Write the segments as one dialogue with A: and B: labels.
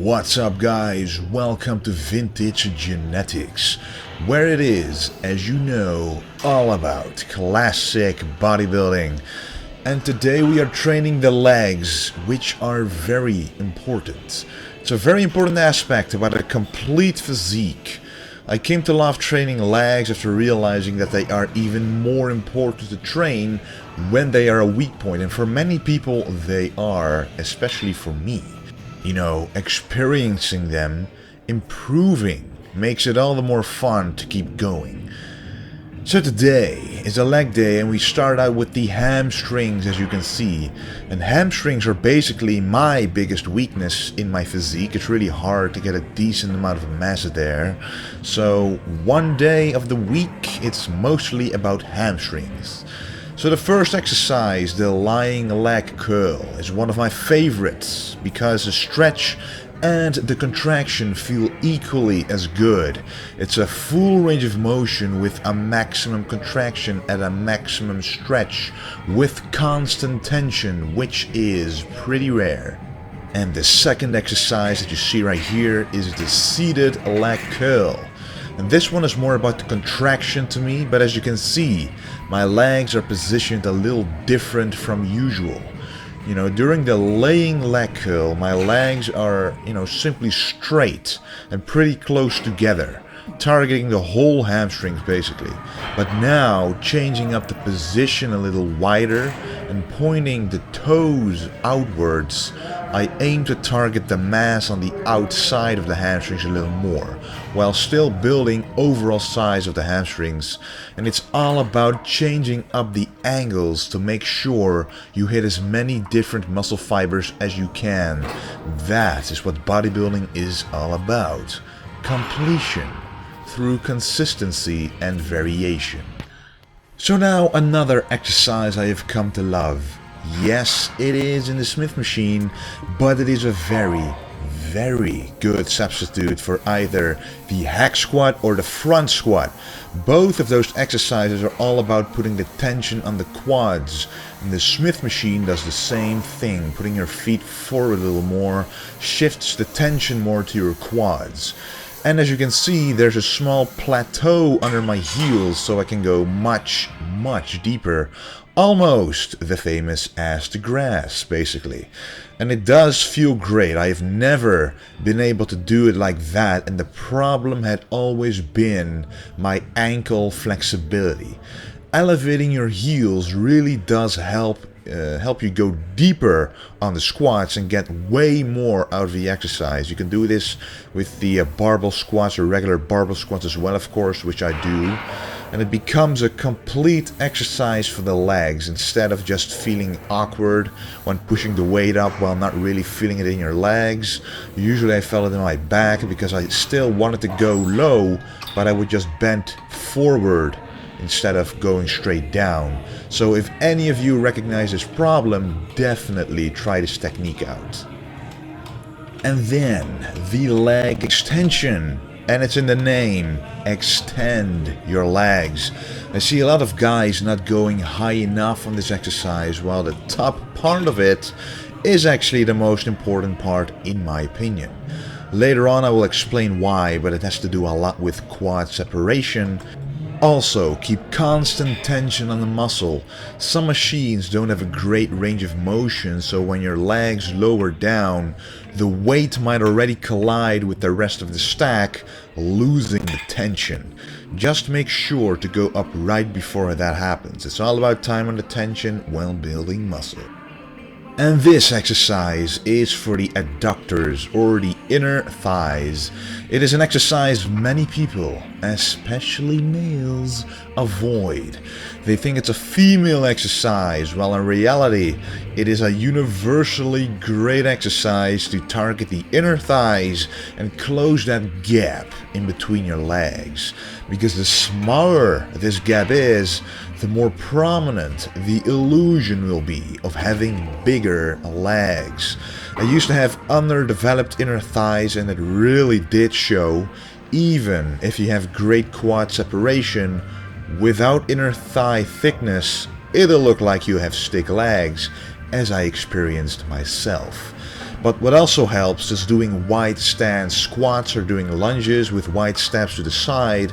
A: What's up guys, welcome to Vintage Genetics, where it is, as you know, all about classic bodybuilding. And today we are training the legs, which are very important. It's a very important aspect about a complete physique. I came to love training legs after realizing that they are even more important to train when they are a weak point, and for many people they are, especially for me. You know, experiencing them, improving, makes it all the more fun to keep going. So today is a leg day and we start out with the hamstrings, as you can see. And hamstrings are basically my biggest weakness in my physique. It's really hard to get a decent amount of mass there. So one day of the week it's mostly about hamstrings. So the first exercise, the lying leg curl, is one of my favorites because the stretch and the contraction feel equally as good. It's a full range of motion with a maximum contraction at a maximum stretch with constant tension, which is pretty rare. And the second exercise that you see right here is the seated leg curl. And this one is more about the contraction to me, but as you can see, my legs are positioned a little different from usual. You know, during the laying leg curl, my legs are, simply straight and pretty close together, targeting the whole hamstrings basically. But now, changing up the position a little wider and pointing the toes outwards, I aim to target the mass on the outside of the hamstrings a little more, while still building overall size of the hamstrings. And it's all about changing up the angles to make sure you hit as many different muscle fibers as you can. That is what bodybuilding is all about. Completion through consistency and variation. So now another exercise I have come to love. Yes, it is in the Smith machine, but it is a very good substitute for either the hack squat or the front squat. Both of those exercises are all about putting the tension on the quads, and the Smith machine does the same thing. Putting your feet forward a little more shifts the tension more to your quads. And as you can see, there's a small plateau under my heels, so I can go much deeper. Almost the famous ass to grass, basically. And it does feel great. I've never been able to do it like that, and the problem had always been my ankle flexibility. Elevating your heels really does help you go deeper on the squats and get way more out of the exercise. You can do this with the barbell squats or regular barbell squats as well, of course, which I do. And it becomes a complete exercise for the legs instead of just feeling awkward when pushing the weight up while not really feeling it in your legs. Usually I felt it in my back because I still wanted to go low, but I would just bend forward instead of going straight down. So if any of you recognize this problem, definitely try this technique out. And then the leg extension. And it's in the name, extend your legs. I see a lot of guys not going high enough on this exercise, while the top part of it is actually the most important part in my opinion. Later on I will explain why, but it has to do a lot with quad separation. Also, keep constant tension on the muscle. Some machines don't have a great range of motion, so when your legs lower down, the weight might already collide with the rest of the stack, losing the tension. Just make sure to go up right before that happens. It's all about time and attention while building muscle. And this exercise is for the adductors or the inner thighs. It is an exercise many people, especially males, avoid. They think it's a female exercise, while in reality it is a universally great exercise to target the inner thighs and close that gap in between your legs. Because the smaller this gap is, the more prominent the illusion will be of having bigger legs. I used to have underdeveloped inner thighs, and it really did show. Even if you have great quad separation, without inner thigh thickness, it'll look like you have stick legs, as I experienced myself. But what also helps is doing wide stance squats or doing lunges with wide steps to the side.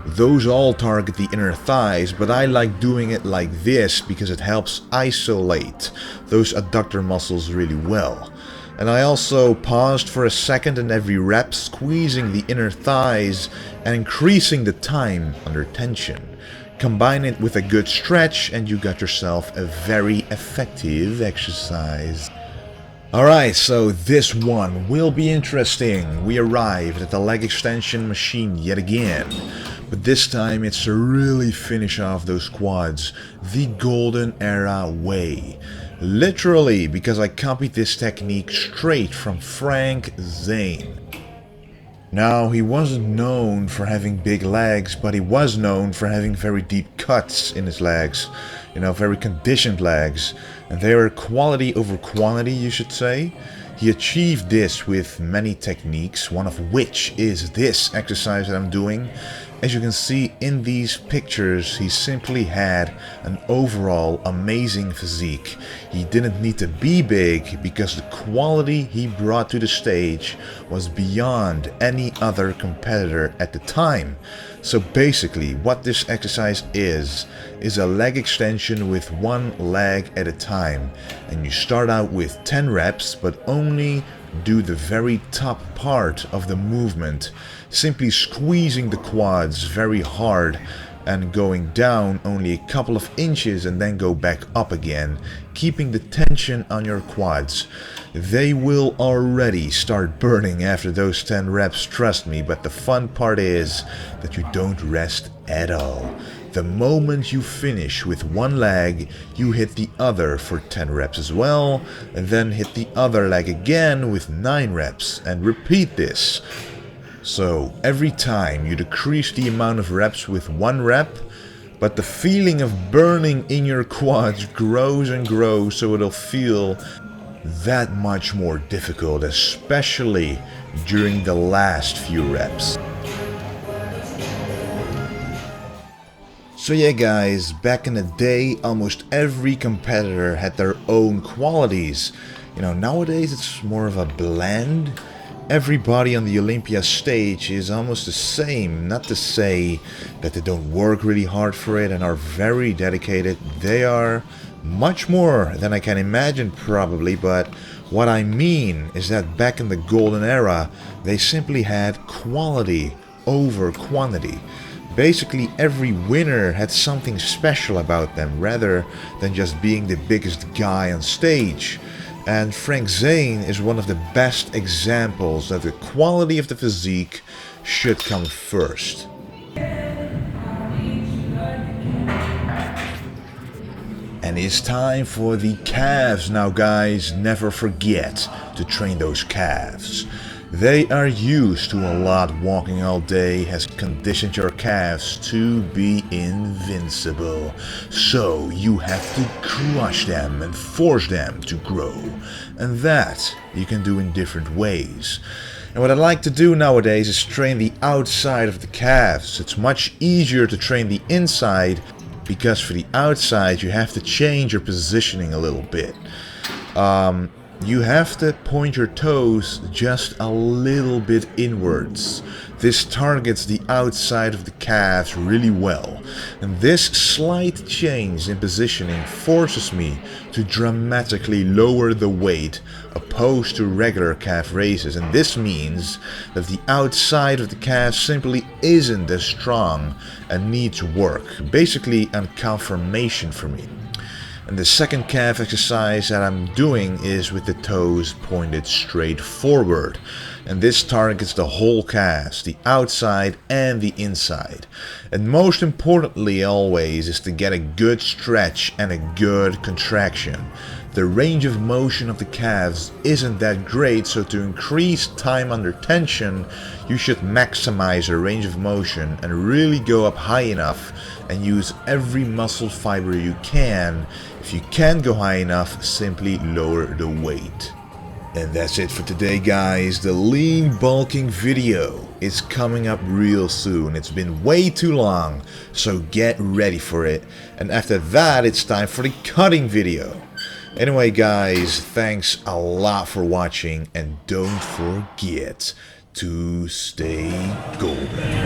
A: Those all target the inner thighs, but I like doing it like this because it helps isolate those adductor muscles really well. And I also paused for a second in every rep, squeezing the inner thighs and increasing the time under tension. Combine it with a good stretch and you got yourself a very effective exercise. Alright, so this one will be interesting. We arrived at the leg extension machine yet again. But this time it's to really finish off those quads the golden era way. Literally, because I copied this technique straight from Zane. Now, he wasn't known for having big legs, but he was known for having very deep cuts in his legs. You know, very conditioned legs. And they were quality over quantity, you should say. He achieved this with many techniques, one of which is this exercise that I'm doing. As you can see in these pictures, he simply had an overall amazing physique. He didn't need to be big because the quality he brought to the stage was beyond any other competitor at the time. So basically, what this exercise is a leg extension with one leg at a time. And you start out with 10 reps, but only do the very top part of the movement, simply squeezing the quads very hard and going down only a couple of inches and then go back up again, keeping the tension on your quads. They will already start burning after those 10 reps, trust me, but the fun part is that you don't rest at all. The moment you finish with one leg, you hit the other for 10 reps as well, and then hit the other leg again with 9 reps, and repeat this. So every time you decrease the amount of reps with one rep, but the feeling of burning in your quads grows and grows, so it'll feel that much more difficult, especially during the last few reps. So yeah guys, back in the day, almost every competitor had their own qualities. You know, nowadays it's more of a blend. Everybody on the Olympia stage is almost the same. Not to say that they don't work really hard for it and are very dedicated. They are much more than I can imagine probably, but what I mean is that back in the golden era, they simply had quality over quantity. Basically every winner had something special about them rather than just being the biggest guy on stage. And Zane is one of the best examples that the quality of the physique should come first. And it's time for the calves now guys. Never forget to train those calves. They are used to a lot. Walking all day has conditioned your calves to be invincible. So you have to crush them and force them to grow. And that you can do in different ways. And what I like to do nowadays is train the outside of the calves. It's much easier to train the inside because for the outside you have to change your positioning a little bit. You have to point your toes just a little bit inwards. This targets the outside of the calves really well. And this slight change in positioning forces me to dramatically lower the weight opposed to regular calf raises. And this means that the outside of the calf simply isn't as strong and needs work. Basically a confirmation for me. And the second calf exercise that I'm doing is with the toes pointed straight forward. And this targets the whole calves, the outside and the inside. And most importantly always is to get a good stretch and a good contraction. The range of motion of the calves isn't that great, so to increase time under tension, you should maximize your range of motion and really go up high enough and use every muscle fiber you can. If you can't go high enough, simply lower the weight. And that's it for today guys. The lean bulking video is coming up real soon. It's been way too long, so get ready for it. And after that it's time for the cutting video. Anyway guys, thanks a lot for watching and don't forget to stay golden.